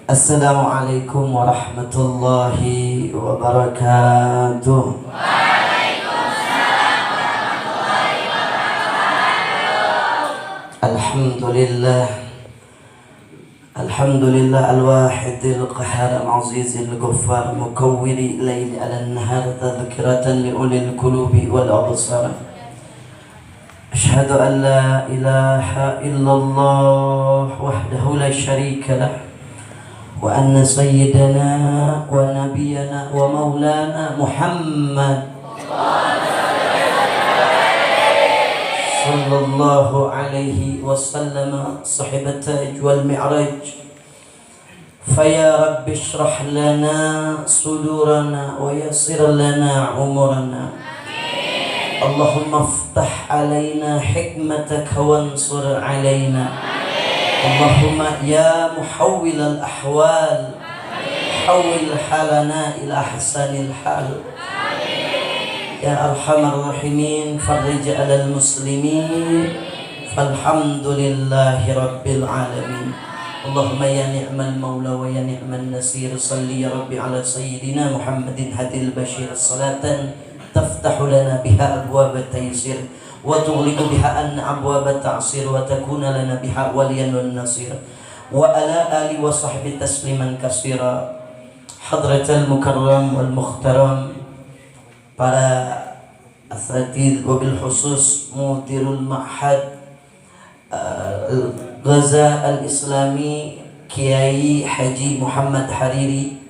Assalamualaikum warahmatullahi wabarakatuh. Alhamdulillah. Alhamdulillah al-wahidil qahhar al-azizil ghaffar mukawwiri layli ala nahar tadhkiratan li ulil qulubi wal absar. Ashhadu an la ilaha illallah wahdahu la syarika lah wa anna sayyidana wa nabiyana wa maulana Muhammad sallallahu alaihi wasallam sahibat taj wal mi'raj. Faya rabbi shrah lana sudurana wa yassir lana umurana. Allahumma iftah alaina hikmataka wansur alaina. Allahumma ya muhawwil al-ahwal hawwil halana ila ahsanil hal. Ya arhamar rahimin farrij alal muslimin falhamdulillahi rabbil alamin. Allahumma ya ni'mal maula wa ya ni'man nasir. Salli ya rabbi ala sayyidina Muhammadin hadil bashir salatan taftahu lana biha abwab at-taysir wa tughliqu biha an abwab at-ta'sir wa takuna lana biha waliyan wan nasir wa ala ali wa sahbi tasliman katsira. Hadratal mukarram wal mukhtaram, para asatidz wabil khusus mudirul ma'had Ghaza al-Islami Kiai Haji Muhammad Hariri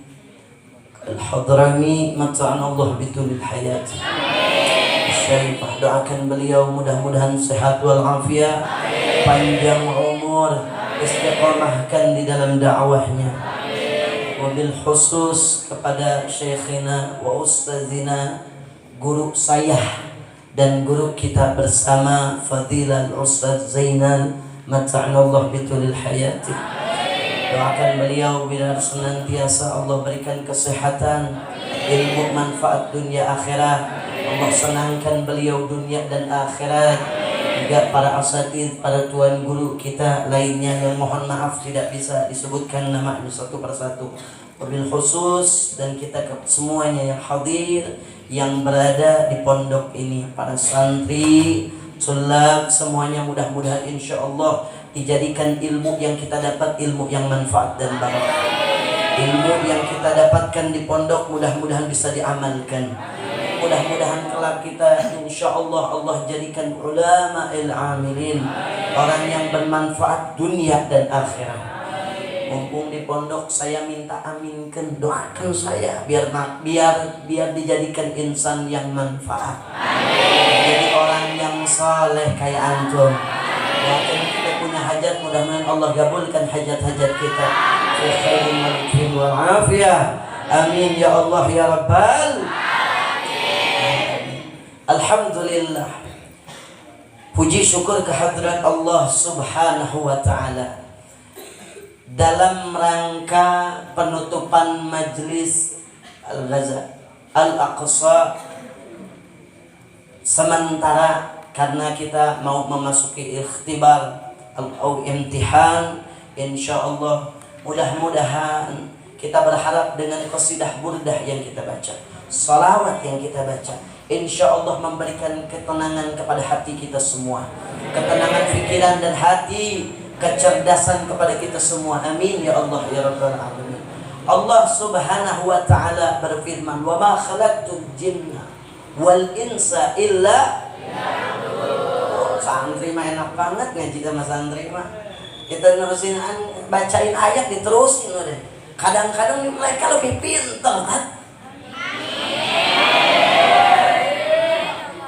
Al-Hadrami, mata'anallah bitulil hayat. Syarifah, doakan beliau mudah-mudahan sehat walafiat, panjang umur, istiqamahkan di dalam dakwahnya. Wabil khusus kepada syekhina wa ustazina, guru saya dan guru kita bersama Fadilal Ustaz Zainal, mata'anallah bitulil hayati. Doakan beliau biar senantiasa Allah berikan kesehatan, ilmu manfaat dunia akhirat. Allah senangkan beliau dunia dan akhirat. Juga para asatidz, para tuan guru kita lainnya yang mohon maaf tidak bisa disebutkan namanya satu persatu. Wabil khusus dan kita semuanya yang hadir, yang berada di pondok ini, para santri, tulab, semuanya mudah-mudahan insyaallah dijadikan ilmu yang kita dapat ilmu yang manfaat dan barakah. Ilmu yang kita dapatkan di pondok mudah-mudahan bisa diamalkan. Mudah-mudahan kelak kita insyaallah Allah jadikan ulama il-amilin, orang yang bermanfaat dunia dan akhirat. Mumpung di pondok, saya minta aminkan, doakan saya biar dijadikan insan yang manfaat. Jadi orang yang saleh kayak antum. Doakan kita punya hajat, mudah-mudahan Allah gabulkan hajat-hajat kita. Fi khairin wal afiyah. Amin ya Allah ya Rabbal. Alhamdulillah, puji syukur kehadirat Allah subhanahu wa ta'ala. Dalam rangka penutupan majlis Al-Ghaza Al-Aqsa sementara, karena kita mau memasuki ikhtibar atau imtihan, insyaallah mudah-mudahan kita berharap dengan qasidah burdah yang kita baca, salawat yang kita baca, insyaallah memberikan ketenangan kepada hati kita semua, ketenangan pikiran dan hati, kecerdasan kepada kita semua. Amin ya Allah ya Rabbal alamin. Allah subhanahu wa ta'ala berfirman, wa ma khalaqtul jinna wal insa illa liya'budun. Santri mah enak banget ngaji sama santri mah. Kita nerusin bacain ayat diterusin udah. Kadang-kadang mereka lebih pintar kan.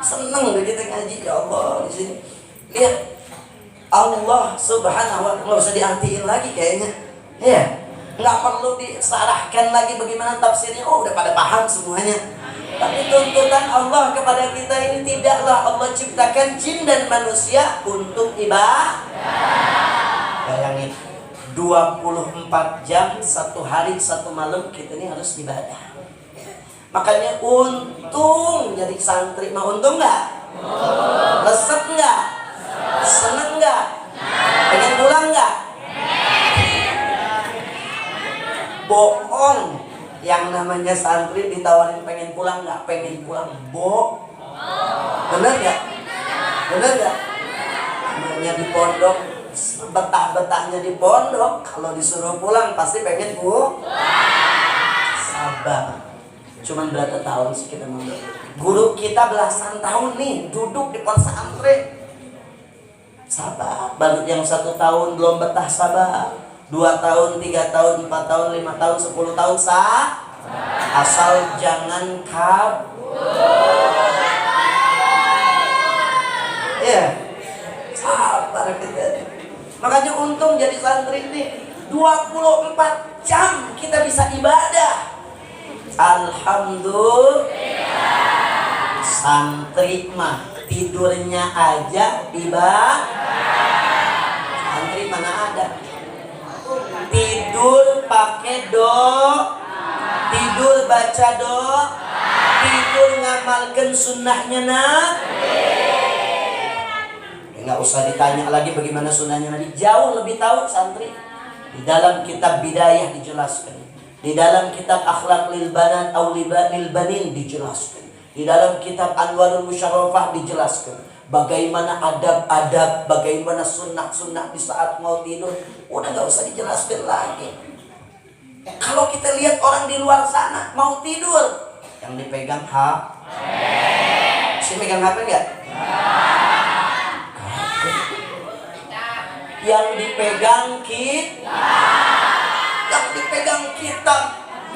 Seneng begitu ngaji ya Allah di sini. Lihat Allah subhanahu wa ta'ala, nggak usah diartiin lagi kayaknya. Ya, nggak perlu disarahkan lagi bagaimana tafsirnya. Oh, udah pada paham semuanya. Tapi tuntutan Allah kepada kita ini, tidaklah Allah ciptakan jin dan manusia untuk ibadah. Bayangin, 24 jam satu hari satu malam kita ini harus ibadah. Makanya untung jadi santri mah, untung nggak? Resep nggak? Seneng nggak? Pengen pulang nggak? Bohong. Yang namanya santri ditawarin pengen pulang nggak pengen pulang, bener nggak? Bener nggak? Namanya di pondok, betah-betahnya di pondok, kalau disuruh pulang pasti pengen sabar. Cuman berapa tahun sih kita mau? Guru kita belasan tahun nih duduk di pesantren. Sabar. Baru yang 1 tahun belum betah, sabar. 2 tahun, 3 tahun, 4 tahun, 5 tahun, 10 tahun asal jangan kabur. Ya, sabar kita. Makanya untung jadi santri ini 24 jam kita bisa ibadah. Alhamdulillah. Santri mah tidurnya aja ibadah. Santri mana ada tidur pakai tidur baca tidur ngamalkan sunnahnya nggak usah ditanya lagi bagaimana sunnahnya Nabi, jauh lebih tahu santri. Di dalam kitab Bidayah dijelaskan, di dalam kitab Akhlaq lil Banat aw lil Banin dijelaskan, di dalam kitab Anwarul Musyarrafah dijelaskan bagaimana adab-adab, bagaimana sunnah-sunnah di saat mau tidur. Udah gak usah dijelaskan lagi. Kalau kita lihat orang di luar sana mau tidur, yang dipegang si megang HP enggak? Yang dipegang yang dipegang kitab,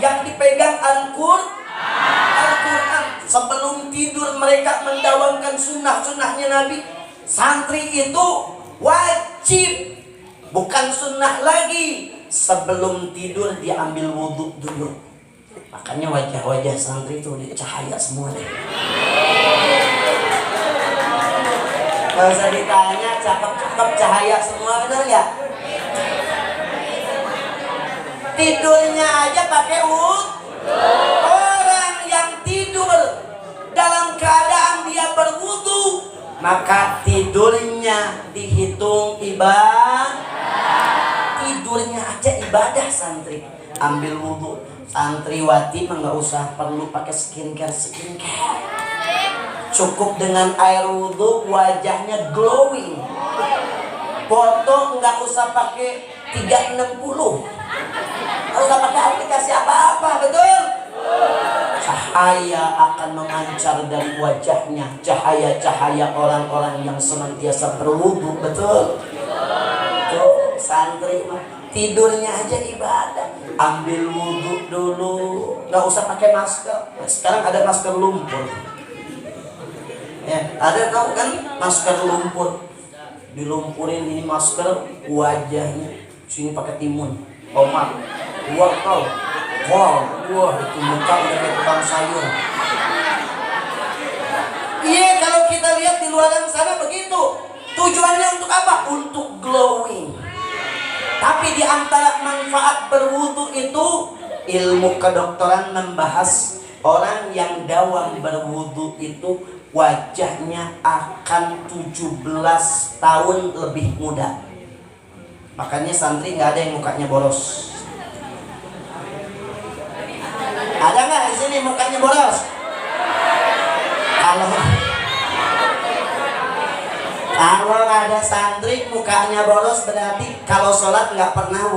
yang dipegang Al-Quran. Sebelum tidur mereka mendawamkan sunnah-sunnahnya Nabi. Santri itu wajib, bukan sunnah lagi. Sebelum tidur diambil wudhu dulu. Makanya wajah-wajah santri itu udah cahaya semua deh. Gak usah ditanya, cakep-cakep cahaya semua, benar nggak? Tidurnya aja pakai wudhu. Orang yang tidur dalam keadaan dia berwudhu, maka tidurnya dihitung ibadah. Tidurnya aja ibadah santri. Ambil wudhu. Santriwati mah nggak usah perlu pakai skincare. Cukup dengan air wudhu, wajahnya glowing. Foto nggak usah pakai 360, nggak usah pakai aplikasi apa-apa, betul? Cahaya akan memancar dari wajahnya, cahaya-cahaya orang-orang yang senantiasa berwudhu, betul? Tuh, santri mah tidurnya aja ibadah. Ambil wudhu dulu, nggak usah pakai masker. Sekarang ada masker lumpur. Ya, ada tahu kan masker lumpur? Dilumpurin ini masker wajahnya, sini pakai timun, tomat, wortel, kol, wah itu muka udah kayak tukang sayur. Iya, kalau kita lihat di luar sana begitu. Tujuannya untuk apa? Untuk glowing. Tapi di antara manfaat berwudu itu, ilmu kedokteran membahas orang yang dawam berwudu itu wajahnya akan 17 tahun lebih muda. Makanya santri nggak ada yang mukanya boros. Ada nggak di sini mukanya boros? Kalau ada santri mukanya boros berarti kalau sholat nggak pernah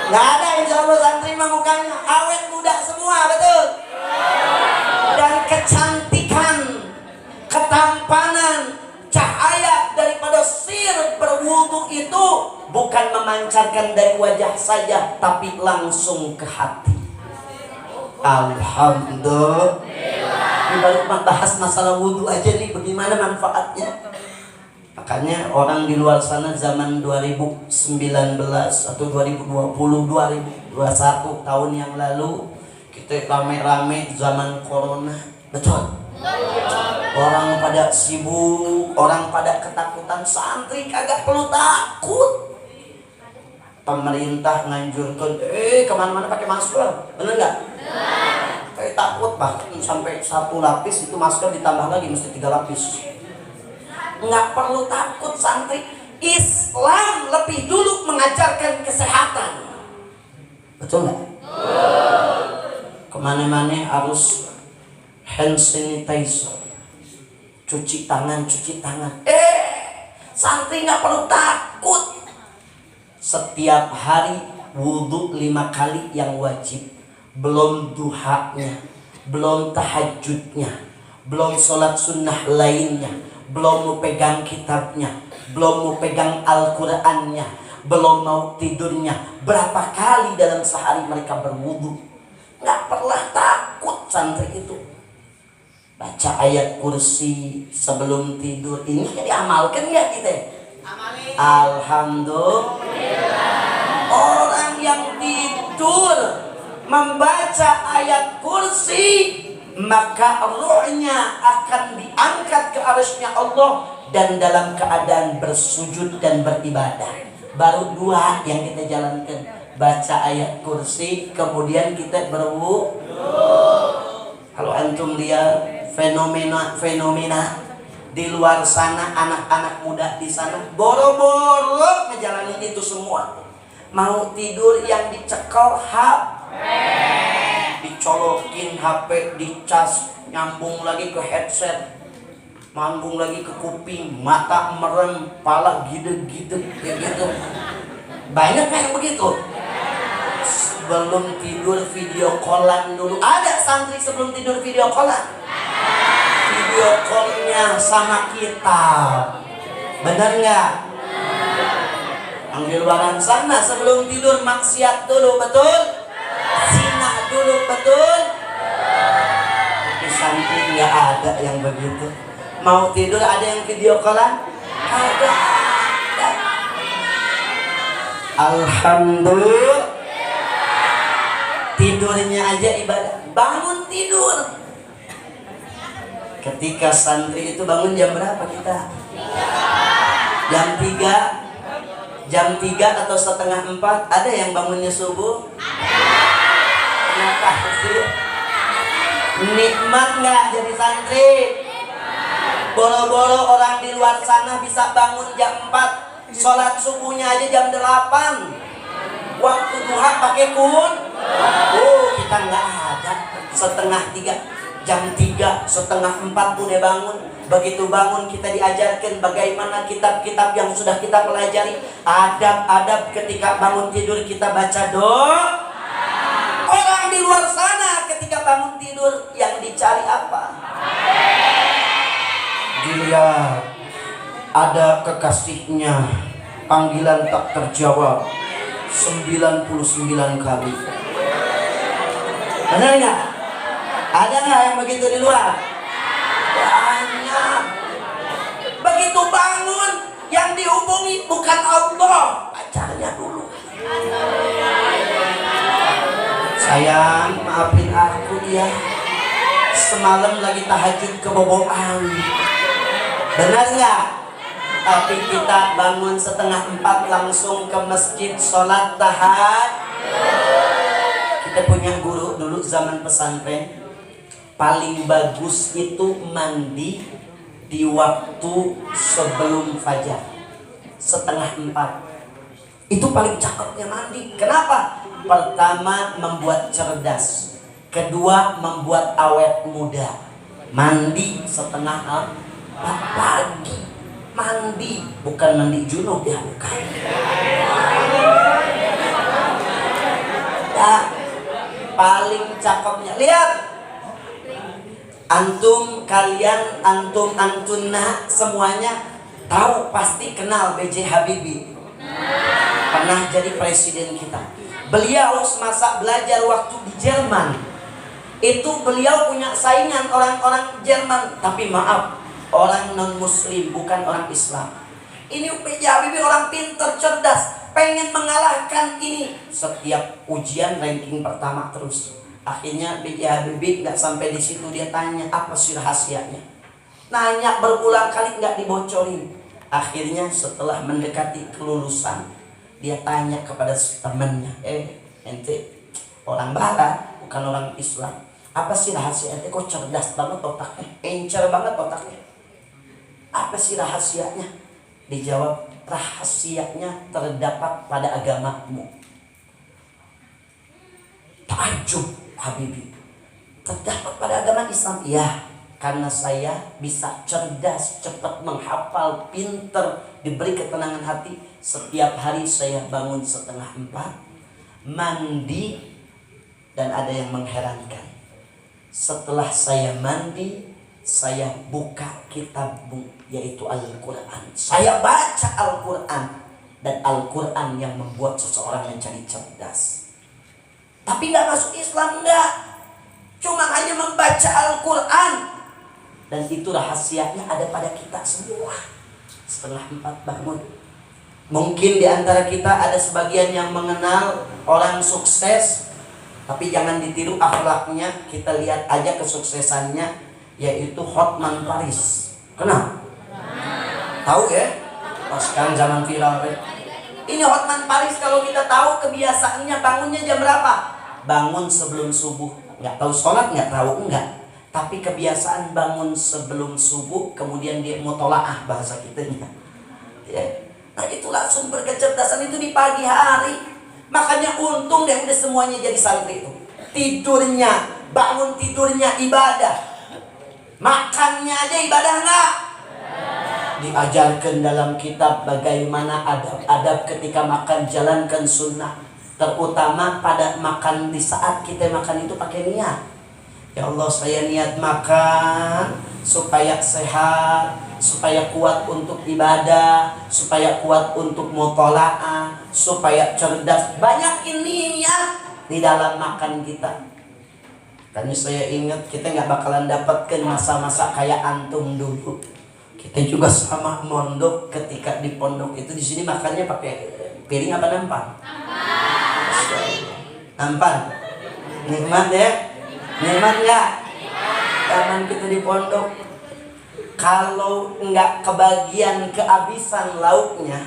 nggak ada. Insya Allah santri mah mukanya awet muda semua, betul? Dan kecantikan, ketampanan, cahaya daripada sir berwudu itu bukan memancarkan dari wajah saja, tapi langsung ke hati. Alhamdulillah. Baru bahas masalah wudu aja nih, bagaimana manfaatnya. Makanya orang di luar sana zaman 2019 atau 2020, 2021 tahun yang lalu, kita rame-rame zaman corona, betul? Orang pada sibuk, orang pada ketakutan, santri kagak perlu takut. Pemerintah nganjurkan, kemana-mana pakai masker, bener nggak? Kayak takut, bahkan sampai 1 lapis itu masker ditambah lagi mesti 3 lapis. Nggak perlu takut santri. Islam lebih mengajarkan kesehatan. Betul nggak? Kemana-mana harus hand sanitizer, cuci tangan. Santri nggak perlu takut. Setiap hari wudhu 5 kali yang wajib, belum duhanya, belum tahajudnya, belum sholat sunnah lainnya, belum mau pegang kitabnya, belum mau pegang Al-Qurannya, belum mau tidurnya. Berapa kali dalam sehari mereka berwudhu? Nggak pernah takut santri itu. Baca ayat kursi sebelum tidur, ini diamalkan ya kita? Alhamdulillah. Orang yang tidur membaca ayat kursi, maka ruhnya akan diangkat ke arasy-Nya Allah dan dalam keadaan bersujud dan beribadah. Baru 2 yang kita jalankan, baca ayat kursi, kemudian kita berwudu. Kalau antum lihat fenomena di luar sana, anak-anak muda di sana boro-boro ngejalanin itu semua. Mau tidur yang dicekel HP, dicolokin HP, dicas, nyambung lagi ke headset, mambung lagi ke kuping, mata merem, pala gideg-gideg kayak gitu. Banyak kayak begitu. Sebelum tidur video callan dulu. Ada santri sebelum tidur video callan. Video callnya sama kita. Benar nggak? Yang di luar sana sebelum tidur maksiat dulu, betul? Zina dulu, betul? Tapi santri nggak ada yang begitu. Mau tidur ada yang video callan? Ada. Alhamdulillah. Tidurnya aja ibadah. Bangun tidur. Ketika santri itu bangun jam berapa kita? Jam 3. Jam 3 atau setengah 4. Ada yang bangunnya subuh? Kenapa sih? Nikmat nggak jadi santri? Boro-boro orang di luar sana bisa bangun jam 4, sholat subuhnya aja jam 8. Waktu duha pakai kun. Oh, kita nggak ada. Setengah 3, jam 3, setengah 4 udah bangun. Begitu bangun kita diajarkan bagaimana kitab-kitab yang sudah kita pelajari. Adab-adab ketika bangun tidur kita baca doa. Orang di luar sana ketika bangun tidur yang dicari apa? Dilihat ada kekasihnya, panggilan tak terjawab 99 kali. Benar nggak? Ada nggak yang begitu di luar? Banyak. Begitu bangun yang dihubungi bukan Allah, pacarnya dulu. Sayang, maafin aku ya. Semalam lagi tahajud keboboan. Benar nggak? Tapi kita bangun setengah 4 langsung ke masjid sholat tahajud. Kita punya guru dulu zaman pesantren, paling bagus itu mandi di waktu sebelum fajar, setengah 4. Itu paling cakepnya mandi. Kenapa? Pertama, membuat cerdas. Kedua, membuat awet muda. Mandi setengah 4 pagi. Mandi, bukan mandi junub ya, bukan. Ya, paling cakepnya. Lihat, antum, kalian, antunna semuanya tahu, pasti kenal B.J. Habibie. Pernah jadi presiden kita. Beliau semasa belajar waktu di Jerman, itu beliau punya saingan orang-orang Jerman. Tapi maaf, orang non-muslim, bukan orang Islam. Ini B.J. Habibie orang pintar, cerdas, pengen mengalahkan ini. Setiap ujian ranking pertama terus. Akhirnya B.J. Habibie nggak sampai di situ, dia tanya apa sih rahasianya. Nanya berulang kali nggak dibocorin. Akhirnya setelah mendekati kelulusan, dia tanya kepada temannya, ente orang Barat, bukan orang Islam, apa sih rahasia ente kok cerdas banget otaknya, encer banget otaknya, apa sih rahasianya? Dijawab, rahasianya terdapat pada agamamu. Takjub Habibi, terdapat pada agama Islam. Ya, karena saya bisa cerdas, cepat menghafal, pinter, diberi ketenangan hati. Setiap hari saya bangun 3:30, mandi, dan ada yang mengherankan. Setelah saya mandi, saya buka kitabmu, yaitu Al-Quran. Saya baca Al-Quran, dan Al-Quran yang membuat seseorang menjadi cerdas. Tapi gak masuk Islam, enggak. Cuma hanya membaca Al-Quran. Dan itu rahasianya ada pada kita semua. 3:30 bangun. Mungkin di antara kita ada sebagian yang mengenal orang sukses, tapi jangan ditiru akhlaknya. Kita lihat aja kesuksesannya, yaitu Hotman Paris. Kenal? Tahu ya? Pas sekarang zaman viral ya. Ini Hotman Paris, kalau kita tahu kebiasaannya bangunnya jam berapa? Bangun sebelum subuh. Nggak tahu sholat, nggak tahu, enggak. Tapi kebiasaan bangun sebelum subuh, kemudian dia mutolaah bahasa kitanya. Ya. Nah, itulah sumber kecerdasan itu di pagi hari. Makanya untung deh udah semuanya jadi santri itu. Tidurnya, bangun tidurnya ibadah. Makannya aja ibadah enggak? Diajarkan dalam kitab bagaimana adab-adab ketika makan, jalankan sunnah. Terutama pada makan, di saat kita makan itu pakai niat. Ya Allah, saya niat makan supaya sehat, supaya kuat untuk ibadah, supaya kuat untuk mutolaah, supaya cerdas. Banyak ini ya di dalam makan kita. Karena saya ingat kita nggak bakalan dapatkan masa-masa kayak antum dulu. Kita juga sama mondok, ketika di pondok itu di sini makannya pakai piring apa nampan? Nampan. Nikmat ya? Nikmat nggak? Zaman kita di pondok, kalau nggak kebagian kehabisan lauknya,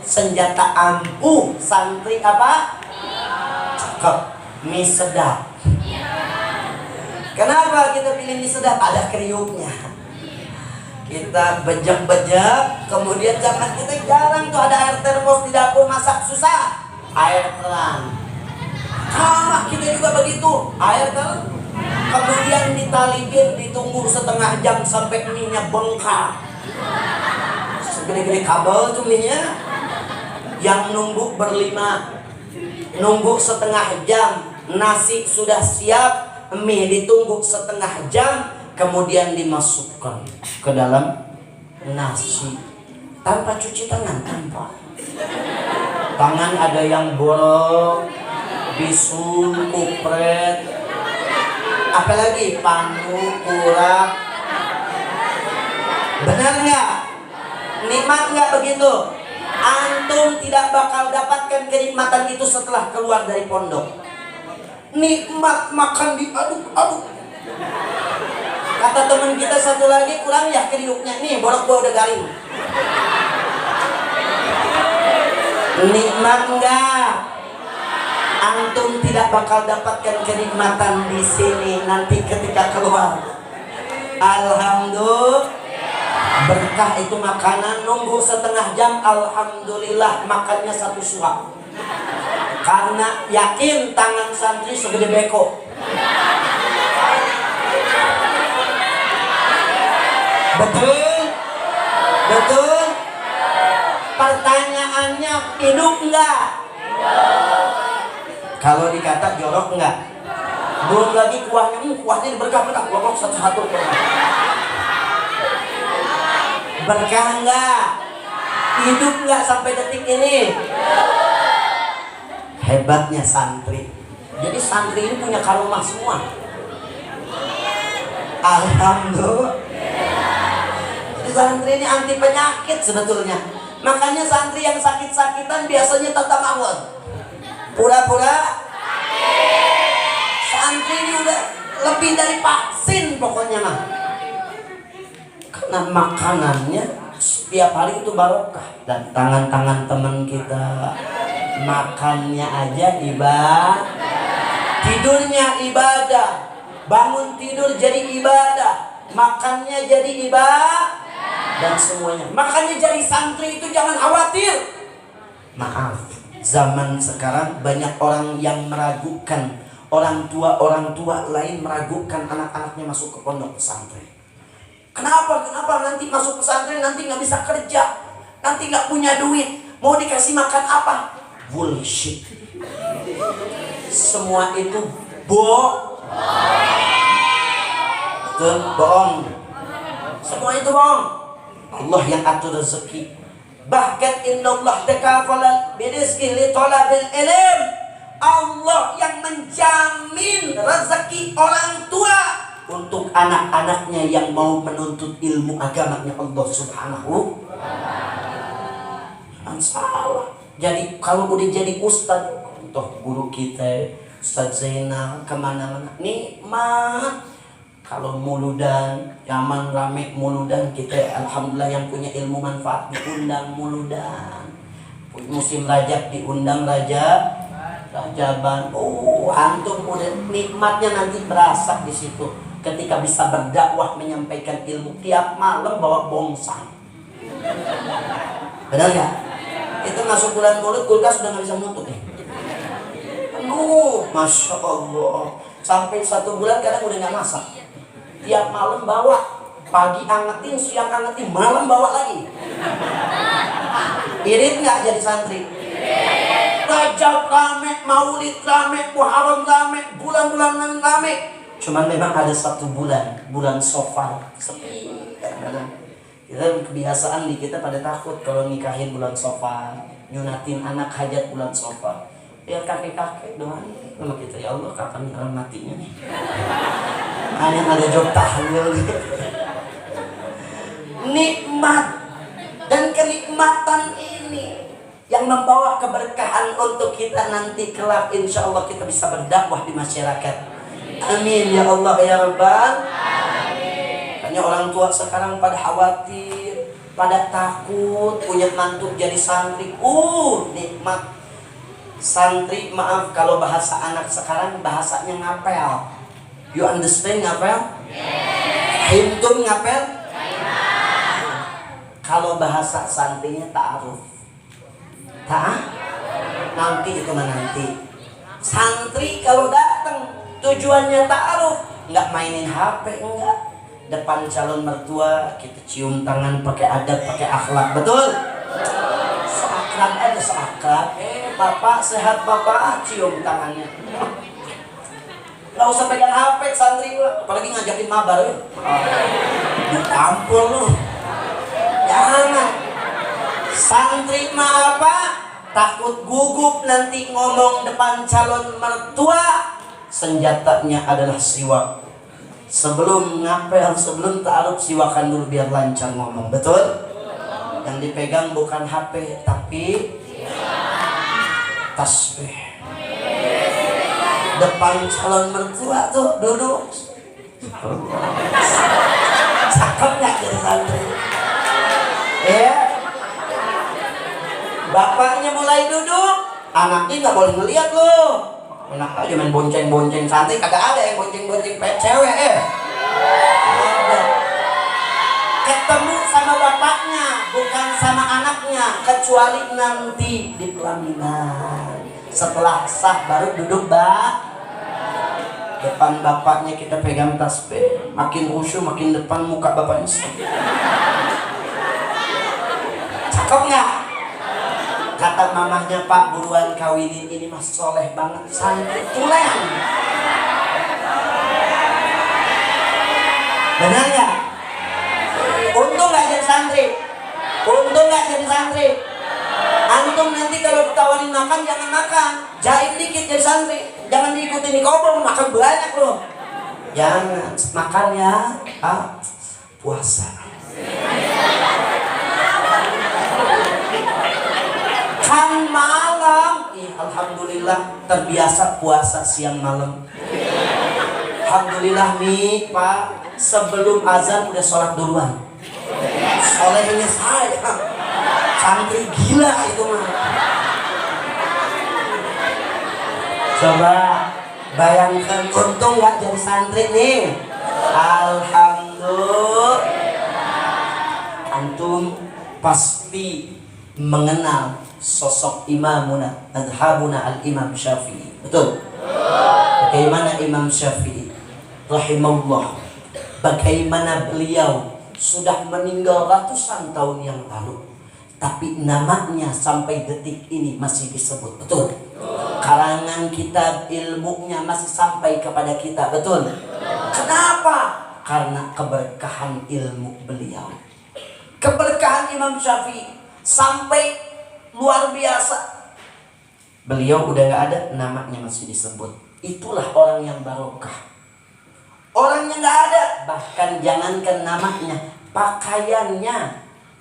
senjata ampuh santri apa? Cakep, mie sedap. Kenapa kita pilih mie sedap? Ada kriuknya. Kita bejek-bejek. Kemudian zaman kita jarang tuh ada air termos di dapur, masak susah. Air terang. Sama kita juga begitu, air terang. Kemudian ditalibin, ditunggu 1/2 jam sampai mie-nya bengkak. Segede-gede kabel tuh mie-nya. Yang nunggu berlima, nunggu 1/2 jam, nasi sudah siap, mie ditunggu 1/2 jam, kemudian dimasukkan ke dalam nasi tanpa cuci tangan, tanpa. Tangan ada yang borok, bisul, kupret, apalagi panu, kurap. Benar nggak? Nikmat nggak begitu? Antum tidak bakal dapatkan kenikmatan itu setelah keluar dari pondok. Nikmat makan diaduk-aduk. Kata teman kita satu lagi, kurang ya kriuknya. Nih, borok gua udah garing. Nikmat enggak? Antum tidak bakal dapatkan kenikmatan di sini nanti ketika keluar. Alhamdulillah, berkah itu makanan. Nunggu 1/2 jam, alhamdulillah makannya 1 suap. Karena yakin tangan santri segede beko. Betul? Betul? Pertanyaannya, hidup enggak? Kalau dikata jorok enggak? Belum lagi kuahnya, kuahnya berkah-berkah, ngomong satu-satu. Berkah enggak? Hidup enggak sampai detik ini? Hebatnya santri. Jadi santri ini punya karomah semua. Alhamdulillah. Jadi santri ini anti penyakit sebetulnya. Makanya santri yang sakit-sakitan biasanya tetap awal. Pura-pura santri ini udah lebih dari vaksin pokoknya mah. Karena makanannya setiap hari itu barokah. Dan tangan-tangan teman kita makannya aja ibadah, tidurnya ibadah, bangun tidur jadi ibadah, makannya jadi ibadah. dan semuanya. Makanya jadi santri itu jangan khawatir. Maaf, zaman sekarang banyak orang yang meragukan, orang tua lain meragukan anak-anaknya masuk ke pondok pesantren. Kenapa nanti masuk pesantren nanti nggak bisa kerja, nanti nggak punya duit, mau dikasih makan apa? Bullshit. Semua itu bohong. Semua itu bohong. Allah yang atur rezeki. Bahkan innallah takafala birizqi li talabil ilm. Allah yang menjamin rezeki orang tua untuk anak-anaknya yang mau menuntut ilmu agamanya Allah Subhanahu wa ta'ala. Salah. Jadi kalau udah jadi ustaz, toh guru kita Ustaz Zainal kemana-mana nikmat. Kalau muludan, zaman rame muludan, kita alhamdulillah yang punya ilmu manfaat diundang muludan. Musim Rajab diundang Rajaban. Oh, antum udah nikmatnya nanti berasa di situ ketika bisa berdakwah menyampaikan ilmu tiap malam bawa bongsang. Benar nggak? Itu masuk bulan Maulid kulkas sudah nggak bisa nutup nih. Masya Allah. Sampai 1 bulan kadang udah nggak masak. Tiap malam bawa, pagi angetin, siang angetin, malam bawa lagi. Irit nggak jadi santri? Rajab rame, Maulid rame, Muharram rame, bulan-bulan rame. Cuman memang ada 1 bulan Safar sepi. Kita kebiasaan di kita pada takut kalau nikahin bulan Safar, nyunatin anak hajat bulan Safar. Biar kakek-kakek doang sama kita, ya Allah kapan orang matinya nih. Hanya ada job tahlil gitu. Nikmat dan kenikmatan ini yang membawa keberkahan untuk kita nanti kelak, insya Allah kita bisa berdakwah di masyarakat. Amin ya Allah ya Rabbal. Hanya orang tua sekarang pada khawatir, pada takut punya mantu jadi santri. Nikmat. Santri, maaf kalau bahasa anak sekarang bahasanya ngapel. You understand ngapel? Hintum ngapel? Kalau bahasa santrinya ta'aruf. Nanti itu nanti. Santri kalau datang tujuannya ta'aruf, nggak mainin HP, enggak. Depan calon mertua kita cium tangan pakai adab, pakai akhlak, betul? Seakrab aja seakrab. Bapak sehat bapak, cium tangannya. Gak usah pegang HP santri gua, apalagi ngajakin mabar ya. Ditampol lu. Jangan. Santri mah apa? Takut gugup nanti ngomong depan calon mertua. Senjatanya adalah siwak. Sebelum ngapel, sebelum ta'aruf, siwakan dulu biar lancar ngomong, betul? Yang dipegang bukan HP tapi tasbih. Depan calon mertua tuh duduk. Cakep nggak jadi santri? Ya. Bapaknya mulai duduk, anaknya nggak boleh ngeliat loh. Enak aja main bonceng-bonceng santri, kagak ada yang bonceng-bonceng cewek Ada. Ketemu sama bapaknya, bukan sama anaknya, kecuali nanti di pelaminan. Setelah sah baru duduk depan bapaknya, kita pegang tasbih, makin khusyuk, makin depan muka bapaknya. Cakep nggak? Kata mamahnya, Pak buruan kawinin ini mas soleh banget, santri tulen. Benar nggak? Untung nggak jadi santri. Untung nggak jadi santri. Antum nanti kalau ditawarin makan jangan makan, jahit dikit jadi santri. Jangan diikutin di kobong, makan banyak loh. Jangan makan ya, puasa. Kan malam, alhamdulillah terbiasa puasa siang malam. Alhamdulillah nih Pak, sebelum azan udah sholat duluan. Solehnya saya, santri gila itu mah. Coba bayangkan, untung gak jadi santri nih. Alhamdulillah. Antum pasti mengenal sosok imamuna madhabuna al-Imam Syafi'i. Betul? Bagaimana Imam Syafi'i rahimahullah, bagaimana beliau sudah meninggal ratusan tahun yang lalu, tapi namanya sampai detik ini masih disebut. Betul? Karangan kitab ilmunya masih sampai kepada kita. Betul? Kenapa? Karena keberkahan ilmu beliau. Keberkahan Imam Syafi'i sampai luar biasa. Beliau udah gak ada, namanya masih disebut. Itulah orang yang barokah. Orang yang gak ada, bahkan jangankan namanya, pakaiannya.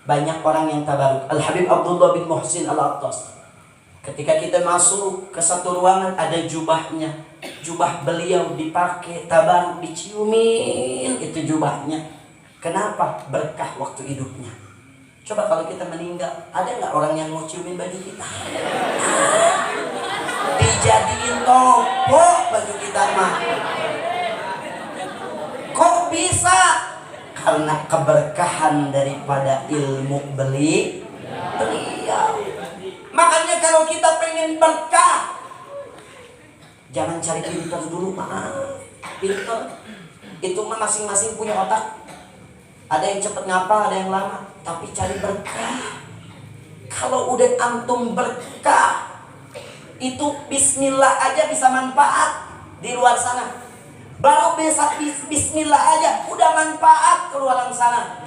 Banyak orang yang tabaruk. Al-Habib Abdullah bin Muhsin Al-Attas, ketika kita masuk ke satu ruangan, ada jubahnya. Jubah beliau dipakai, tabaruk, diciumin itu jubahnya. Kenapa? Berkah waktu hidupnya. Coba kalau kita meninggal, ada nggak orang yang mau ciumin baju kita? Dijadiin topok baju kita mah. Kok bisa? Karena keberkahan daripada ilmu beliau. Makanya kalau kita pengen berkah, jangan cari pinter dulu, maaf. Pinter itu mah masing-masing punya otak. Ada yang cepat ngapal, ada yang lama. Tapi cari berkah. Kalau udah antum berkah, itu bismillah aja bisa manfaat di luar sana. Baru bisa bismillah aja udah manfaat keluar sana.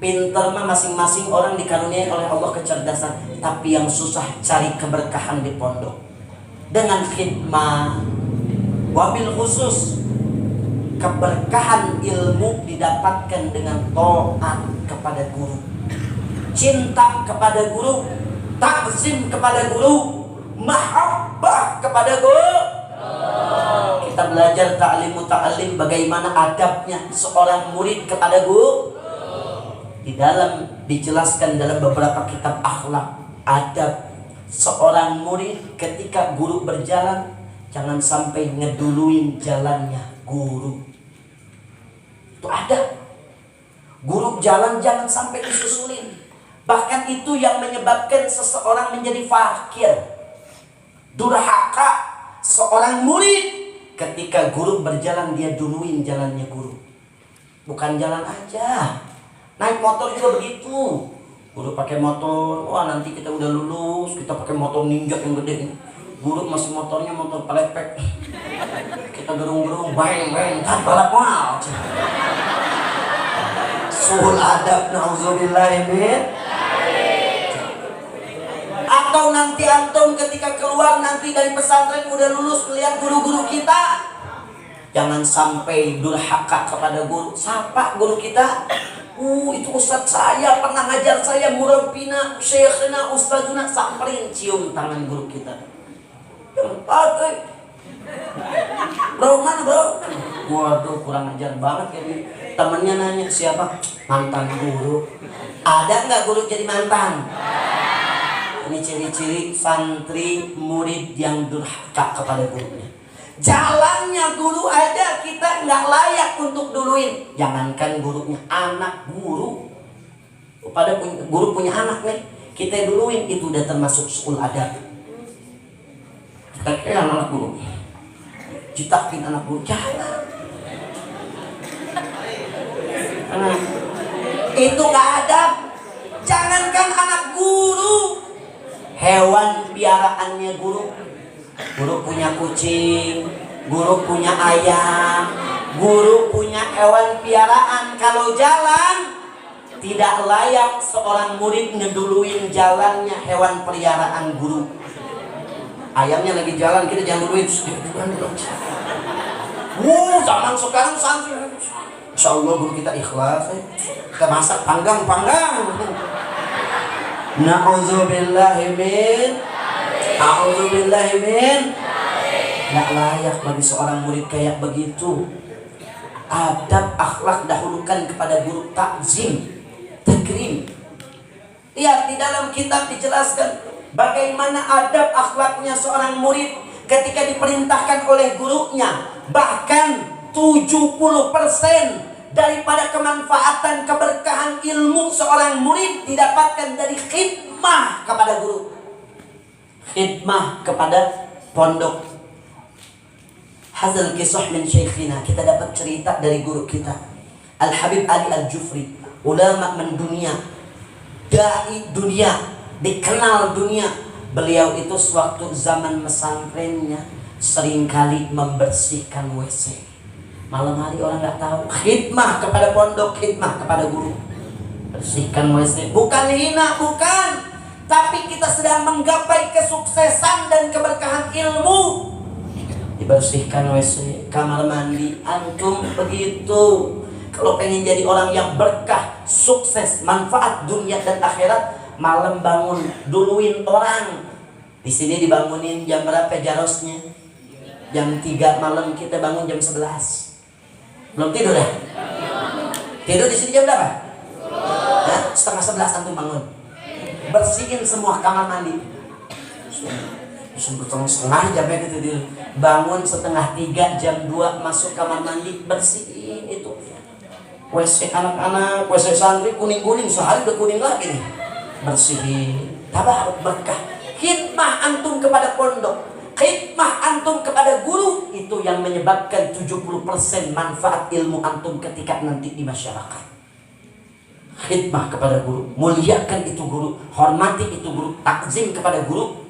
Pinter mah masing-masing orang dikaruniai oleh Allah kecerdasan. Tapi yang susah cari keberkahan di pondok dengan khidmah. Wabil khusus keberkahan ilmu didapatkan dengan taat kepada guru, cinta kepada guru, takzim kepada guru, mahabbah kepada guru. Kita belajar ta'limu ta'lim, bagaimana adabnya seorang murid kepada guru. Di dalam dijelaskan dalam beberapa kitab akhlak, adab seorang murid ketika guru berjalan, jangan sampai ngeduluin jalannya guru. Itu ada. Guru jalan jangan sampai disusulin. Bahkan itu yang menyebabkan seseorang menjadi fakir, durhaka. Seorang murid ketika guru berjalan, dia duluin jalannya guru. Bukan jalan aja, naik motor juga begitu. Guru pakai motor, wah nanti kita udah lulus, kita pakai motor ninja yang gede. Guru masih motornya motor pelepek. Kita gerung-gerung, bang, kan balap mal. Suhul adab, na'udzubillahimin. Atau nanti antum ketika keluar nanti dari pesantren udah lulus melihat guru-guru kita, jangan sampai durhaka kepada guru. Sapa guru kita, itu ustadz saya pernah ngajar saya, murabbina, syekhna, ustadzuna. Samperin, cium tangan guru kita. Bro, mana bro? Waduh, kurang ajar banget ya. Temennya nanya, siapa? Mantan guru. Ada nggak guru jadi mantan? Ini ciri-ciri santri murid yang durhaka kepada gurunya. Jalannya guru aja kita nggak layak untuk duluin. Jangankan gurunya, anak guru. Pada guru punya anak nih, kita duluin, itu udah termasuk suul adab. Kita anak guru, citakin anak guru, jangan. Itu nggak adab. Jangankan anak guru, hewan piaraannya guru. Guru punya kucing, guru punya ayam, guru punya hewan piaraan. Kalau jalan, tidak layak seorang murid ngeduluin jalannya hewan peliharaan guru. Ayamnya lagi jalan, kita jangan duluin. Zaman sekarang santri, insya Allah guru kita ikhlas. Kita masak panggang. Na'udzubillahimin. Nggak layak bagi seorang murid kayak begitu. Adab akhlak dahulukan kepada guru, takzim, takrim. Lihat di dalam kitab dijelaskan bagaimana adab akhlaknya seorang murid ketika diperintahkan oleh gurunya. Bahkan 70% daripada kemanfaatan keberkahan ilmu seorang murid didapatkan dari khidmah kepada guru, khidmah kepada pondok. Hazal kisah min syekhina, kita dapat cerita dari guru kita Al-Habib Ali Al-Jufri, ulama mendunia, dai dunia, dikenal dunia. Beliau itu sewaktu zaman pesantrennya seringkali membersihkan WC. Malam hari orang nggak tahu. Khidmah kepada pondok, khidmah kepada guru. Bersihkan WC. Bukan hina, bukan. Tapi kita sedang menggapai kesuksesan dan keberkahan ilmu. Dibersihkan WC, kamar mandi. Antum begitu. Kalau pengen jadi orang yang berkah, sukses, manfaat dunia dan akhirat, malam bangun, duluin orang. Di sini dibangunin jam berapa jarosnya? Jam 3 malam, kita bangun jam 11. Belum tidur ya? Tidur di sini jam berapa? Nah, setengah 11 antum bangun. Bersihin semua kamar mandi. Setengah jamnya gitu, bangun setengah 3, jam 2 masuk kamar mandi, bersihin itu. WC anak-anak, WC santri kuning-kuning, sehari udah kuning lagi nih. Bersihin, tabarak berkah. Khidmah antum kepada pondok, khidmah antum kepada guru, itu yang menyebabkan 70% manfaat ilmu antum ketika nanti di masyarakat. Khidmah kepada guru, muliakan itu guru, hormati itu guru, takzim kepada guru.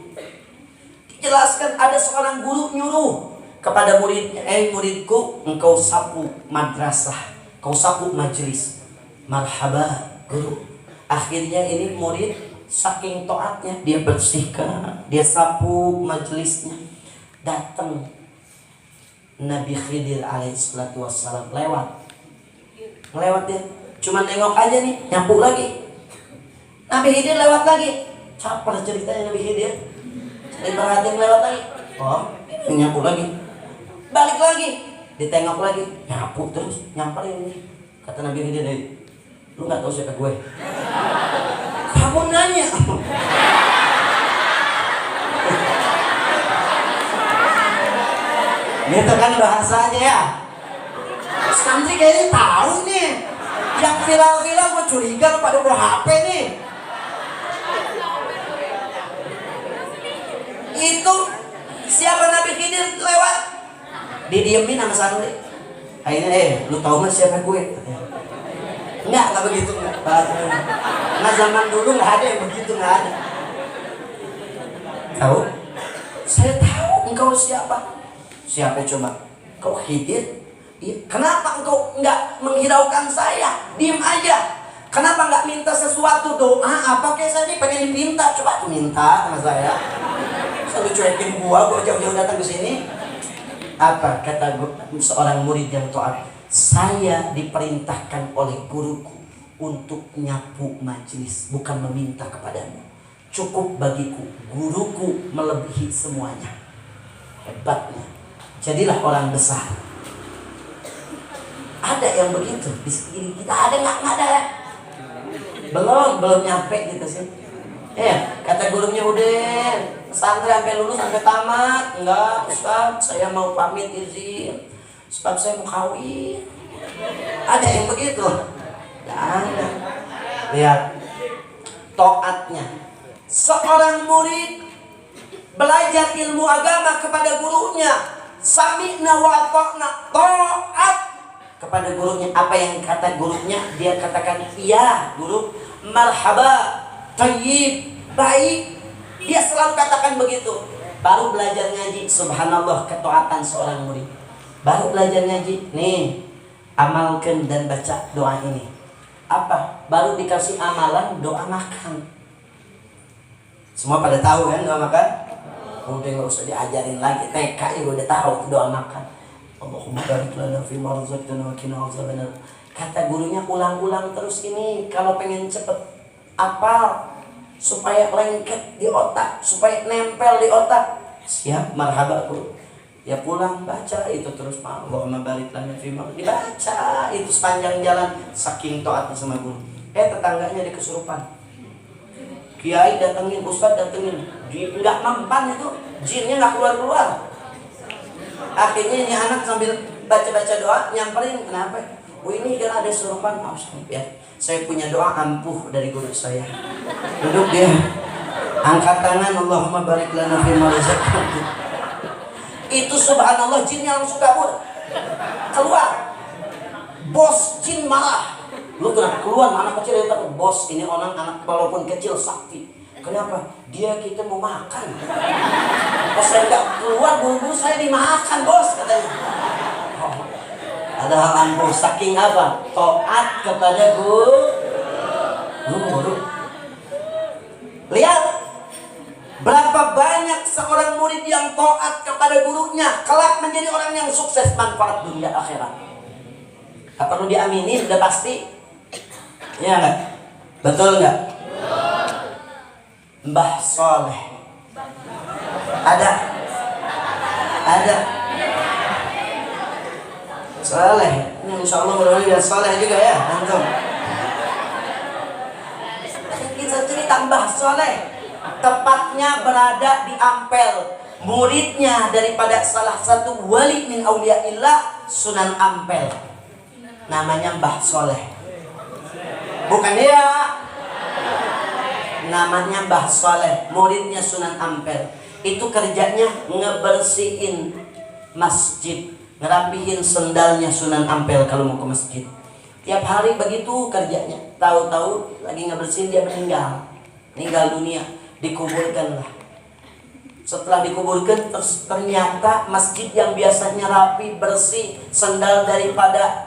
Dijelaskan ada seorang guru nyuruh kepada muridnya, muridku, engkau sapu madrasah, kau sapu majelis. Marhaba guru. Akhirnya ini murid saking taatnya, dia bersihkan, dia sapu majelisnya. Datang Nabi Khidir alaihissalatu wassalam lewat dia, cuma nengok aja nih, nyapu lagi. Nabi Khidir lewat lagi, caper ceritanya Nabi Khidir. Dari perhatian lewat lagi, oh nyapu lagi, balik lagi, ditengok lagi, nyapu terus, nyamperin ini. Kata Nabi Khidir, lu nggak tahu siapa gue? Kamu nanya. Gitu kan bahasanya ya. Santri kayaknya tahu nih. Yang viral-viral gue curiga pada bawa HP nih. Itu siapa Nabi Khidir lewat, didiemin sama santri. Akhirnya lu tahu nggak siapa gue? Enggak begitu, enggak. Nah zaman dulu nggak ada yang begitu, nggak ada. Tahu? Saya tahu engkau siapa. Siapa coba? Kau Khidir? Iya. Kenapa engkau nggak menghiraukan saya? Diem aja. Kenapa nggak minta sesuatu, doa apa kayak saya ini pengen diminta? Coba tuh minta sama saya. Saya cuekin gua jauh-jauh datang ke sini. Apa kata seorang murid yang taat? Saya diperintahkan oleh guruku untuk nyapu majelis, bukan meminta kepadamu. Cukup bagiku, guruku melebihi semuanya. Hebatnya. Jadilah orang besar. Ada yang begitu di sekeliling kita, ada nggak ada ya? Belum nyampe gitu sih. Kata gurunya udah pesantren sampai lulus sampai tamat. Enggak Ustaz, saya mau pamit izin. Sebab saya mau kawin. Ada yang begitu? Tidak ada. Lihat taatnya. Seorang murid belajar ilmu agama kepada gurunya, sami'na wa ata'na, taat kepada gurunya. Apa yang kata gurunya, dia katakan iya guru, marhaba, tayyib, baik. Dia selalu katakan begitu. Baru belajar ngaji, subhanallah, ketaatan seorang murid. Baru belajar ngaji, nih amalkan dan baca doa ini. Apa? Baru dikasih amalan doa makan. Semua pada tahu kan doa makan? Udah nggak usah diajarin lagi, TK juga udah tahu doa makan. Allahumma barik lana fi ma razaqtana wa qina azabannar. Kata gurunya ulang-ulang terus ini kalau pengen cepet apal, supaya lengket di otak, supaya nempel di otak. Siap, marhaba guru. Ya pulang baca itu terus, Allahumma barik lana fi ma, dibaca itu sepanjang jalan saking taatnya sama guru. Tetangganya di kesurupan. Kiai datengin, ustaz datengin, nggak mempan itu, jinnya nggak keluar. Akhirnya ini anak sambil baca-baca doa nyamperin, kenapa? ini kan ada surupan, ya. Saya punya doa ampuh dari guru saya. Duduk dia, angkat tangan, Allahumma barik lana fi ma razaqtana. Itu subhanallah, jinnya langsung kabur, keluar. Bos jin marah. Lu kenapa keluar? Anak kecil yang takut. Bos, ini orang anak walaupun kecil sakti. Kenapa? Dia kita mau makan. Pas saya nggak keluar, buru-buru saya dimakan, bos, katanya. Oh, ada hal ampuh, saking apa? Taat kepada guru. Lihat, berapa banyak seorang murid yang taat kepada gurunya, kelak menjadi orang yang sukses, manfaat dunia akhirat. Tak perlu diamini, udah pasti. Ya nggak? Betul nggak? Mbah Soleh ada Soleh ini insya Allah mudah-mudahan Soleh juga ya antum. Kita cerita Mbah Soleh tepatnya berada di Ampel, muridnya daripada salah satu wali min auliyaillah Sunan Ampel, namanya Mbah Soleh, bukan dia. Namanya Mbah Soleh, muridnya Sunan Ampel. Itu kerjanya ngebersihin masjid, ngerapihin sendalnya Sunan Ampel kalau mau ke masjid. Tiap hari begitu kerjanya. Tahu-tahu lagi ngebersihin dia meninggal dunia, dikuburkan lah. Setelah dikuburkan, ternyata masjid yang biasanya rapi, bersih, sendal daripada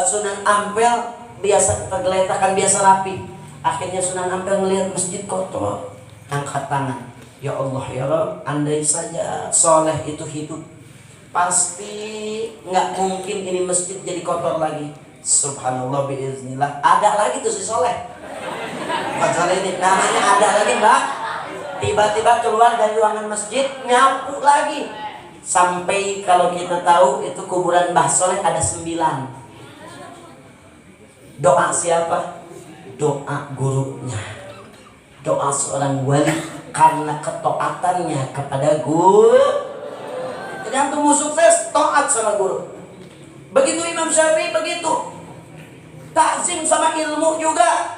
Sunan Ampel biasa tergeletakkan, biasa rapi. Akhirnya Sunan Ampel melihat masjid kotor, angkat tangan, ya Allah ya Rabb, andai saja Soleh itu hidup, pasti nggak mungkin ini masjid jadi kotor lagi. Subhanallah biiznillah, ada lagi tuh si Soleh. Pak ini namanya ada lagi mbak. Tiba-tiba keluar dari ruangan masjid, nyapu lagi. Sampai kalau kita tahu itu kuburan Mbah Soleh ada 9. Doa siapa? Doa gurunya, doa seorang wali karena ketaatannya kepada guru. Jadi antum mau sukses, taat sama guru. Begitu Imam Syafi'i, begitu takzim sama ilmu juga.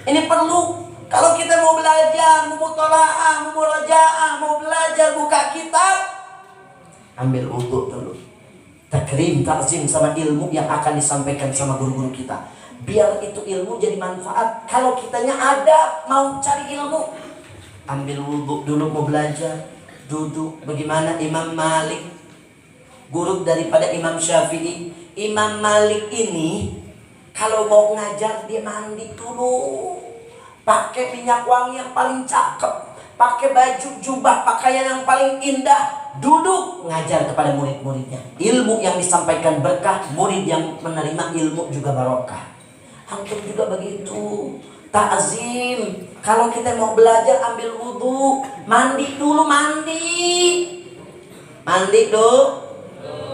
Ini perlu. Kalau kita mau belajar, mau mutolaah, mau murajaah, mau belajar buka kitab, ambil wudhu dulu, takrim, takzim sama ilmu yang akan disampaikan sama guru-guru kita. Biar itu ilmu jadi manfaat. Kalau kitanya ada mau cari ilmu, ambil wudhu dulu, mau belajar, duduk. Bagaimana Imam Malik, guru daripada Imam Syafi'i. Imam Malik ini kalau mau ngajar dia mandi dulu, pakai minyak wangi yang paling cakep, pakai baju jubah pakaian yang paling indah, duduk ngajar kepada murid-muridnya. Ilmu yang disampaikan berkah, murid yang menerima ilmu juga barokah. Antum juga begitu, ta'zim. Kalau kita mau belajar ambil wudhu, mandi dulu, mandi dulu,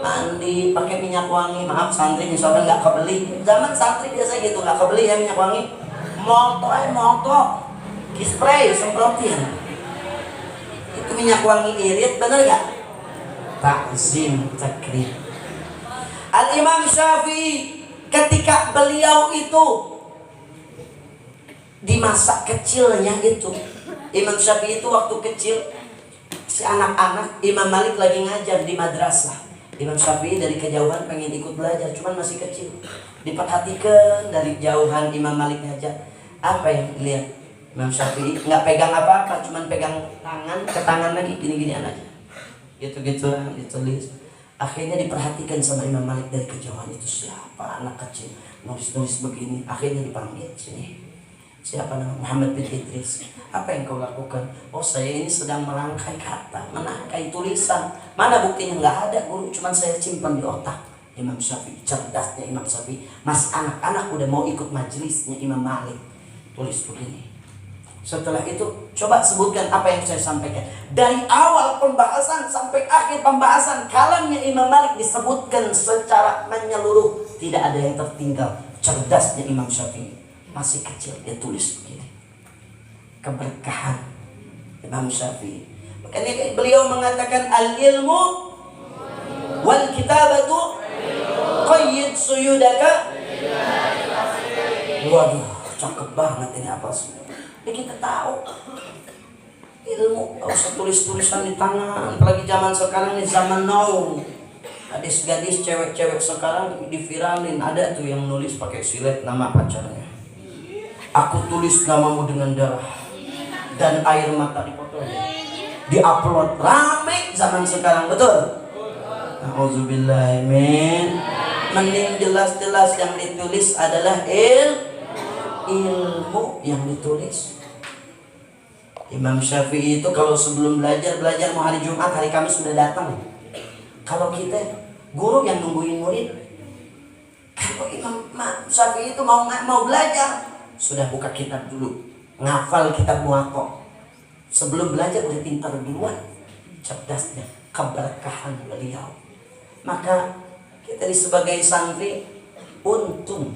mandi pakai minyak wangi. Maaf santri misalkan nggak kebeli, zaman santri biasa gitu, nggak kebeli ya minyak wangi, moto spray semprotin. Itu minyak wangi irit, bener gak? Ta'zim, takrim. Al-Imam Syafi'i ketika beliau itu di masa kecilnya itu, Imam Syafi'i itu waktu kecil, si anak-anak, Imam Malik lagi ngajar di madrasah. Imam Syafi'i dari kejauhan pengen ikut belajar, cuman masih kecil. Diperhatikan dari jauhan Imam Malik ngajar. Apa yang dilihat? Imam Syafi'i nggak pegang apa-apa, cuman pegang tangan ke tangan lagi, gini-gini aja. Gitu-gitu ditulis. Akhirnya diperhatikan sama Imam Malik dari kejauhan, itu siapa anak kecil nulis-nulis begini. Akhirnya dipanggil, sini. Siapa nama? Muhammad bin Idris. Apa yang kau lakukan? Oh, saya ini sedang merangkai kata, merangkai tulisan. Mana buktinya? Nggak ada guru, cuman saya simpan di otak. Imam Syafi'i, cerdasnya Imam Syafi'i. Mas anak-anak udah mau ikut majelisnya Imam Malik, tulis begini. Setelah itu coba sebutkan apa yang saya sampaikan. Dari awal pembahasan sampai akhir pembahasan, kalamnya Imam Malik disebutkan secara menyeluruh, tidak ada yang tertinggal. Cerdasnya Imam Syafi'i, masih kecil dia tulis begini. Keberkahan Imam Syafi'i. Makanya beliau mengatakan al-ilmu wal kitabatu qayyid suyudaka Waduh, cakep banget ini apa sih? Ya kita tahu ilmu, gak usah tulis-tulisan di tangan. Apalagi zaman sekarang ini zaman now. Gadis-gadis, cewek-cewek sekarang diviralin. Ada tuh yang nulis pakai silet nama pacarnya. Aku tulis namamu dengan darah dan air mata dipotongnya. Di-upload rame zaman sekarang, betul? Auzubillah min. Mending jelas-jelas yang ditulis adalah ilmu yang ditulis. Imam Syafi'i itu kalau sebelum belajar mau hari Jumat, hari Kamis sudah datang. Kalau kita guru yang nungguin murid. Kalau Imam Syafi'i itu mau belajar, sudah buka kitab dulu, ngafal kitab Muwatta. Sebelum belajar udah pintar duluan, cerdasnya, keberkahan beliau. Maka kita sebagai santri untung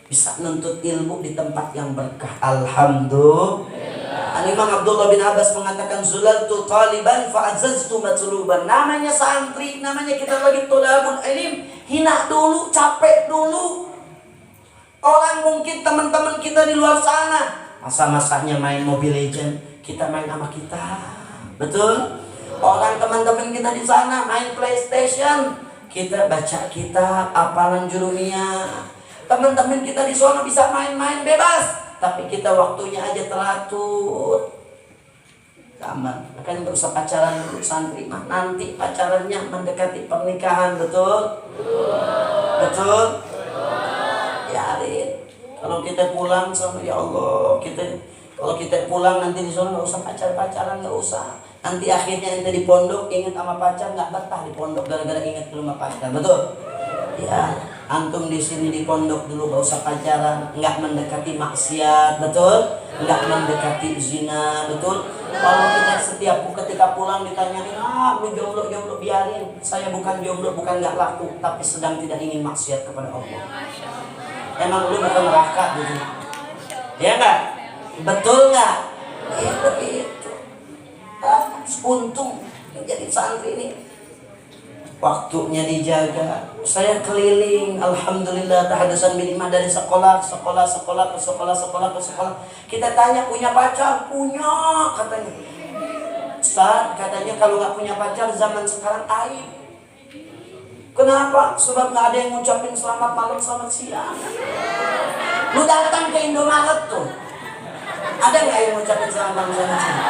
bisa menuntut ilmu di tempat yang berkah. Alhamdulillah. Imam Abdullah bin Abbas mengatakan zulaltu taliban fa'azzaztu matluban. Namanya santri, namanya kita lagi tolabul ilm, hina dulu, capek dulu. Orang mungkin teman-teman kita di luar sana masa-masanya main Mobile Legend, kita main sama kita. Betul? Orang teman-teman kita di sana main PlayStation, kita baca kitab, hafalan jurumiyah. Teman-teman kita di sana bisa main-main bebas, tapi kita waktunya aja teratur. Sama, makanya nggak usah pacaran dulu santri, nanti pacarannya mendekati pernikahan, betul? Betul? Biarin. Kalau kita pulang sama ya Allah, kalau kita pulang nanti di sana nggak usah pacaran, nggak usah. Nanti akhirnya ente di pondok ingat sama pacar, nggak betah di pondok gara-gara ingat ke rumah pacar, betul? Ya, antum di sini di pondok dulu gak usah pacaran, nggak mendekati maksiat, betul? Nggak mendekati zina, betul? Kalau kita setiap ketika pulang ditanyain, lu jomblo, biarin. Saya bukan jomblo, bukan nggak laku, tapi sedang tidak ingin maksiat kepada Allah. Emang lu bukan neraka gitu? Ya nggak? Betul nggak? Ya begitu. Untung menjadi santri ini. Waktunya dijaga. Saya keliling, alhamdulillah, tahadasan minimah dari sekolah ke sekolah. Kita tanya, punya pacar? Punya, katanya. Ustaz, katanya kalau nggak punya pacar zaman sekarang aib. Kenapa? Sebab nggak ada yang ngucapin selamat malam, selamat siang. Lu datang ke Indomaret tuh, ada nggak yang ngucapin selamat malam, selamat siang?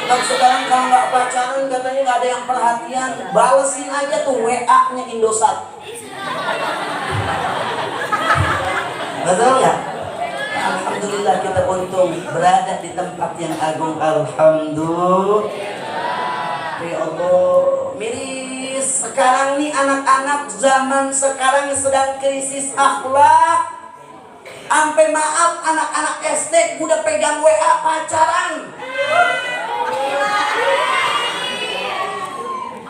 Dan sekarang kalau nggak pacaran katanya nggak ada yang perhatian, balesin aja tuh WA-nya Indosat. Betul ya? Alhamdulillah kita untung berada di tempat yang agung. Alhamdulillah. Ya Allah, miris sekarang nih anak-anak zaman sekarang sedang krisis akhlak. Sampai maaf anak-anak SD udah pegang WA pacaran.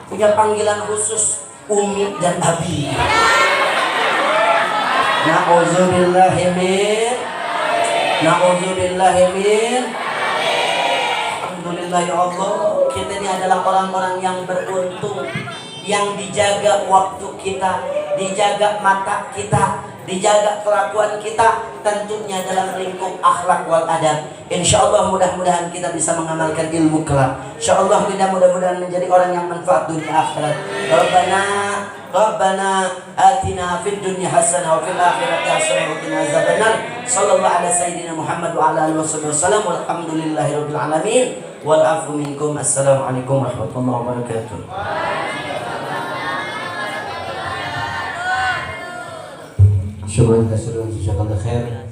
Punya panggilan khusus Umi dan Abi. Na'udzubillahimin. Alhamdulillah ya Allah, kita ini adalah orang-orang yang beruntung, yang dijaga waktu kita, dijaga mata kita, dijaga kelakuan kita, tentunya dalam lingkup akhlak wal adab. Insyaallah mudah-mudahan kita bisa mengamalkan ilmu kelak. Insyaallah kita mudah-mudahan menjadi orang yang manfaat dunia akhirat. Rabbana atina fid dunya hasanah wa fil akhirati hasanah wa qina azabannar. Sallallahu ala sayyidina Muhammad wa ala alihi wasallam. Walhamdulillahirabbil alamin. Wal afu minkum. Assalamualaikum warahmatullahi wabarakatuh. Syukran kasiran, jazakallahu khair.